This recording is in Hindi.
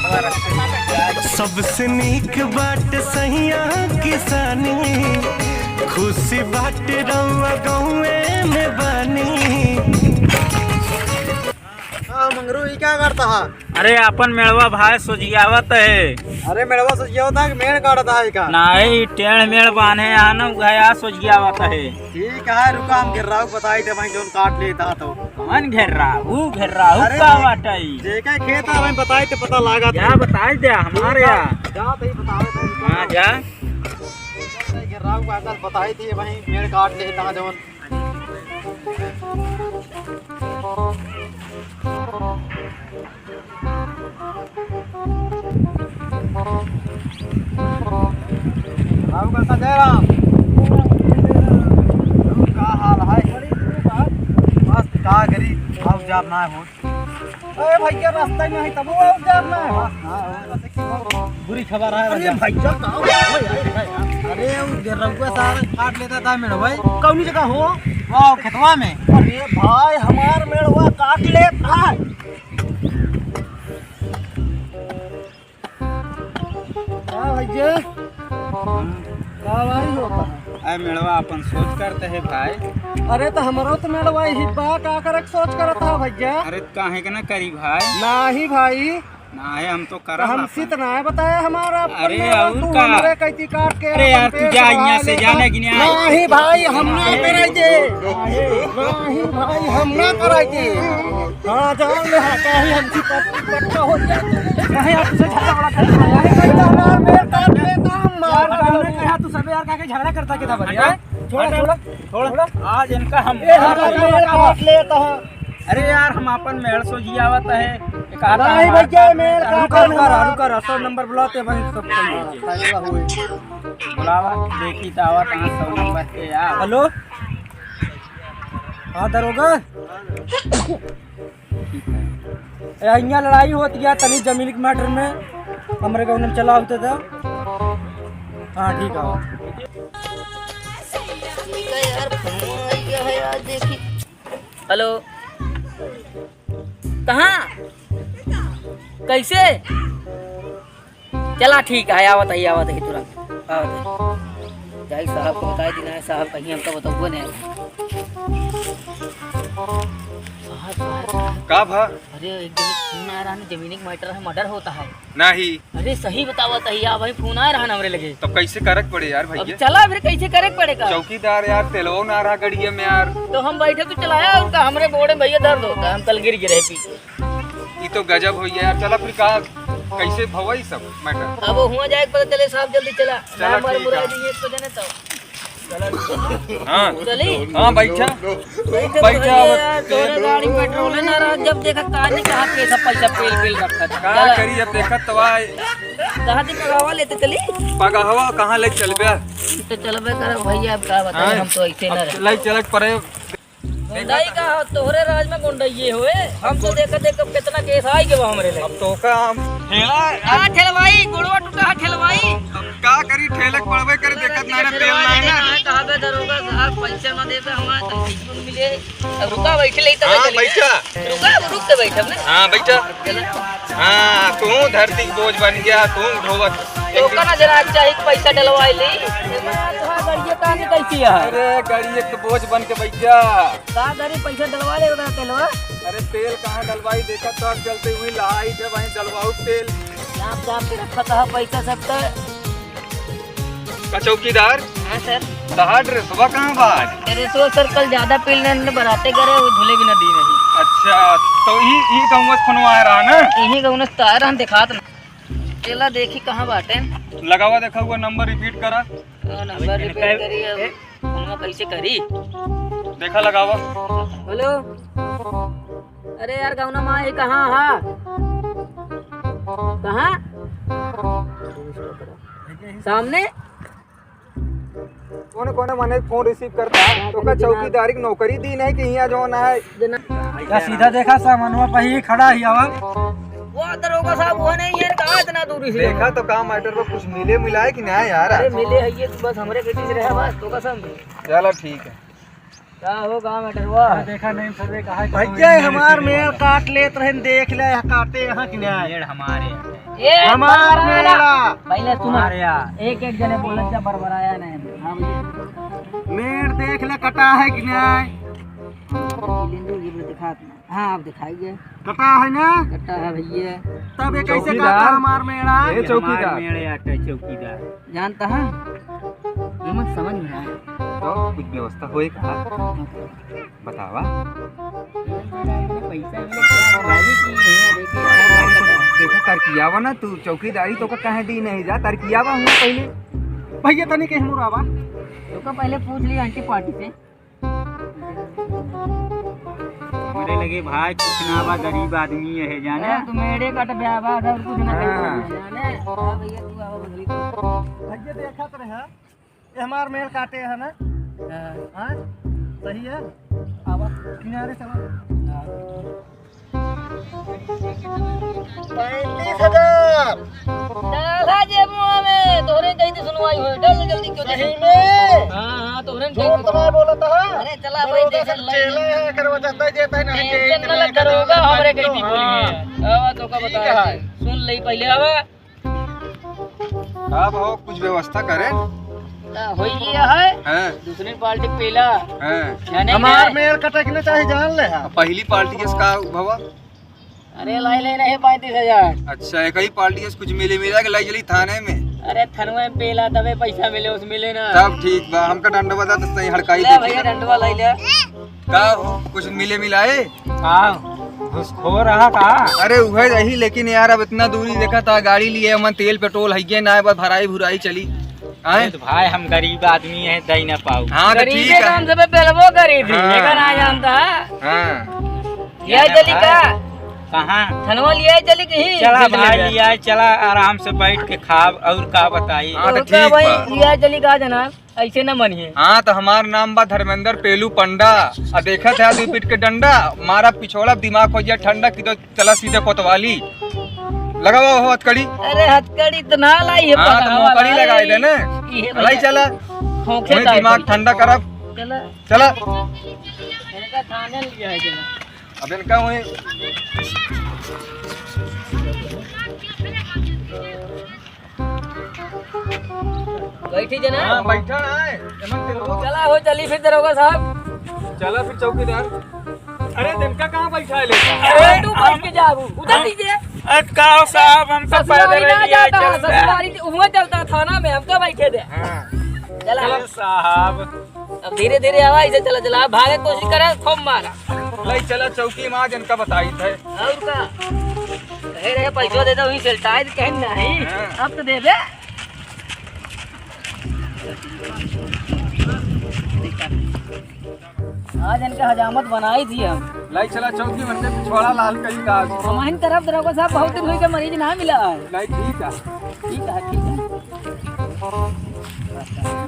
सबसे नीक बाट सहिया किसानी, खुशी बाट रउआ गौए में बानी। मंगरू ये क्या करता है? अरे अपन मेड़वा भाई सोजियावत है। अरे मेड़वा सोजियावत है कि मेड़ काटता है का? नहीं टेढ़ मेड़ बांधे आना गया सोजियावत है। ठीक है रुका हम घेर रहा बताई थे भाई जोन काट लेता तो कौन घेर रहा हूँ का बाटाई जेका खेत है भाई बताई थे पता लगा क्या बताई दे हमारे यहाँ जा तो ही बतावे हाँ जा घेर रहा का बताई थी भाई मेड़ काट लेता जोन। राम करता जय राम का हाल है? बस का करी आओ जाब ना हो। अरे भैया रास्ते में है तब आओ जाब ना हो। बुरी खबर है अरे भैया कहां? अरे वो गेरौआ सारा काट लेता था मेरा भाई। कौन जगह हो? वाह खेतवा में। अरे भाई हमार मेड़वा काट लेता है। क्या भैया कावारी होता है? अरे मेड़वा अपन सोच करते है भाई। अरे तो हमारो तो मेड़वा ही बा का करक सोच करता है भैया। अरे काहे के ना करी भाई? नहीं भाई ना है हम तो करा हमसे तो ना बताया हमारा। अरे और तू का? हमरे कैसी काट के अरे यार तू जा यहाँ से जाने की नहीं। नहीं भाई हम ना कराई दे। नहीं भाई हम ना कराई दे। हाँ जान ले हाँ कहीं हमसे पक्का हो गया। नहीं आप तुझे झगड़ा बड़ा करता है। नहीं तो हमारा मेरे काट लेता हम मार हमने कहा तू सब यार काके झगड़ा करता किधर भैया? छोड़ा छोड़ा आज इनका हम काट लेता है। अरे यार हम अपन मेड़ सोजियावत है। नहीं भैया मेरे रुका 100 नंबर बुलाते भाई सब बुलावा देखी दावत 100 नंबर के यार। हेलो हाँ दरोगा यहाँ लड़ाई होती है तनी जमीन के मैटर में हमारे गाँव में चला होता था। हाँ ठीक है। हेलो कहाँ कैसे? चला ठीक है आवत है तुरंत आवत है। साहब को बता देना है साहब कहीं हमको बताओ नहीं। का भा? अरे एक दिन फोन आ रहा है जमीन के मैटर है मर्डर होता है। नहीं अरे सही बतावा तहिया भाई फोन आ रहा हमरे लगे। तो कैसे करक पड़े यार अब भैया? चला फिर कैसे करे पड़ेगा? चौकीदार यार तेलवा ना रहा गड़िया में यार। तो हम बैठे तो चलाया उनका हमरे बोड़े भैया दर्द होता है हम कल गिर गिरे पीछे। ये तो गजब हो यार। चला फिर का कैसे भवाई सब मैटर? अब हुआ जाए पता चले साहब जल्दी चला चला हमारे ठीक मुराद है। ये तो जाने तो हाँ चली हाँ बैठा बैठा तोरे गाड़ी पेट्रोल ना रहा जब देखा काज ने कहा के सब पैसा पेल रखा था। का करी अब देखत तवा कहा दी पगावा लेते चली पगहवा कहाँ ले चलबे? तो चलबे कर भैया अब का बताए हम तो ऐसे ना रहे। चल चलक पड़े। गुंडाई का तोहरे राज में गुंडाई हुए हम तो देखा कितना केस आई के हमरे ले। अब तो का ठेला आ ठेलवाई गुड़वा टूटा है ठेलवाई। अब का करी ठेलक पड़वे करे देखत ना तेल ना ना। कहा बे दरोगा साहब पैसा ना देबे हमारा तो मिले। अब रुका बैठे ले तो हाँ बैठा। रुक के बैठे ना। हाँ बैठा। हाँ तू धरती बोझ बन गया तू ढोवत। तो कना जरा चाहिए पैसा डलवाई ली। गाड़िया कहां कैसी है? अरे गाड़ी एक बोझ बन के बैठा। का गाड़ी पैसा डलवा ले उधर तेलवा। अरे तेल कहाँ डलवाई देखा तो चलते हुई लाई थे वहीं डलवाऊ तेल। जाम के रखा था पैसा सब तो। का चौकीदार हाँ सर तहार ड्रेसवा कहाँ बाज? अरे सो सर कल ज्यादा पीलने ने बनाते करे वो धुले भी नदी नहीं। अच्छा तो ही गाँव फोनवा आ रहा ना? यही गौन तार हम दिखात ना। चला देखी कहाँ बाटे लगावा देखा हुआ नंबर रिपीट करा। नंबर रिपेयर करी अब फोन कैसे करी? देखा लगावा। हेलो अरे यार गौना माँ ये कहाँ है? कहाँ सामने कौन कौन मने फोन रिसीव करता है तो का चौकीदारी की नौकरी दी नहीं कि यहाँ जो ना है क्या सीधा देखा सामानवा पे ही खड़ा ही आवा। वो दरोगा साहब वो नहीं यार कहाँ इतना दूरी से देखा तो काम मैटर पर कुछ मिले मिला है कि नहीं यार? अरे मिले है ये बस हमरे गति से रहा बस तो कसम। चलो ठीक है क्या हो गाँव में डरवा देखा नहीं सर्वे कहा भैया हमार मेल काट लेत रहे देख ले काटे यहाँ कि नहीं पेड़ हमारे हमार मेला पहले सुना एक एक जने बोलत जा बरबराया नहीं। हाँ भैया मेड़ देख ले कटा है कि नहीं लिंदू जी दिखा हाँ आप दिखाइए कटा है ना कट्टा है भैया तब ये कैसे काटा हमार मेड़ा ये चौकीदार मेरे आटे चौकीदार जानता है ये मत समझ में आया तो कुछ व्यवस्था होए का बतावा पैसा मिले क्या भाजी की है देखिए देखो तरकियावा ना तू चौकीदारी तो का कहे दी नहीं जा तरकियावा हुआ पहले भैया तनी कहीं मुरावा तो पहले पूछ लिया आंटी पार्टी से मेरे लगे भाई कुछ ना बा गरीब आदमी है जाने तू मेरे कट ब्याह और कुछ ना हाँ। जाने हां भैया तू आवा बदली भैया देखा तो रहा ये हमार मेल काटे है ना हाँ सही है आवा किनारे से 35,000 डाला जेबुआ में तोरे कहीं तो सुनवाई हो डल जल्दी क्यों सही में हां तोरे झूठ तो नहीं बोलता है अरे चला भाई टेंशन चले है करवा जाता है जेता है नहीं टेंशन न लग करोगा हमरे कहीं भी बोली है आवा तो का बता सुन ले पहले आवा अब हो कुछ व्यवस्था करे होई गया है हैं दूसरी पार्टी पहला हैं हमार मेल कटकने चाहे जान ले है पहली पार्टी के का भवा अरे लाई ले नहीं 35,000 अच्छा एक ही पार्टी के कुछ मिले मिला के लाई चली थाने में अरे थनवे में पेला तबे पैसा मिले उस मिले ना तब ठीक बा हमका डंड बता तो सही हड़काई ले दे भैया डंडवा लाई ले का हो कुछ मिले मिलाए घुसखोर रहा था अरे वह रही लेकिन यार अब इतना दूरी देखा था गाड़ी लिए हम तेल पेट्रोल है ना बस भराई भुराई चली आए तो भाई हम गरीब आदमी है दे ना पाऊ हाँ तो गरीब ठीक के है काम से पहलवो गरीब थी हाँ। लेकिन आ जानता है हाँ लिया चली का कहाँ थनवा लिया चली कहीं चला भाई लिया चला आराम से बैठ के खाब और का बताइए हाँ, तो तो क्या ठीक भाई बा। लिया चली का जनाब ऐसे न मनिए हाँ तो हमार नाम बा धर्मेंद्र पेलू पंडा और देखा था 2 फीट के डंडा मारा पिछोड़ा दिमाग हो गया ठंडा की तो चला सीधे कोतवाली लगा हुआ हो हथकड़ी अरे हथकड़ी तो ना लाई है हाँ तो मोकड़ी लगाई दे ना लाई चला खोखे वही दिमाग ठंडा करब चला चला इनका थाने लिया है जनाब अब इनका वही बैठी जनाब हाँ बैठा है चला हो चली फिर दरोगा साहब चला फिर चौकीदार अरे दिनका कहाँ बैठा है अरे तू बैठ के जाबू उधर दीजिए अटकाओ साहब हम तो ससुरारी पैदल ना लिया जाता चलते ससुरारी वहाँ चलता थाना में हमको बैठे दे चला हैं। साहब अब धीरे धीरे आवा इसे चला चला भागे कोशिश करे थम मारा लाई चला चौकी माँ जिनका बताई थे और का कहे रहे पैसा दे दो वही चलता है कहीं नहीं अब तो दे दे आज इनका हजामत बनाई थी हम लाई चला चौकी बनते पिछवाड़ा लाल कई का हमारी तरफ दरोगा साहब बहुत दिन हुई के मरीज ना मिला है लाई ठीक है ठीक है ठीक है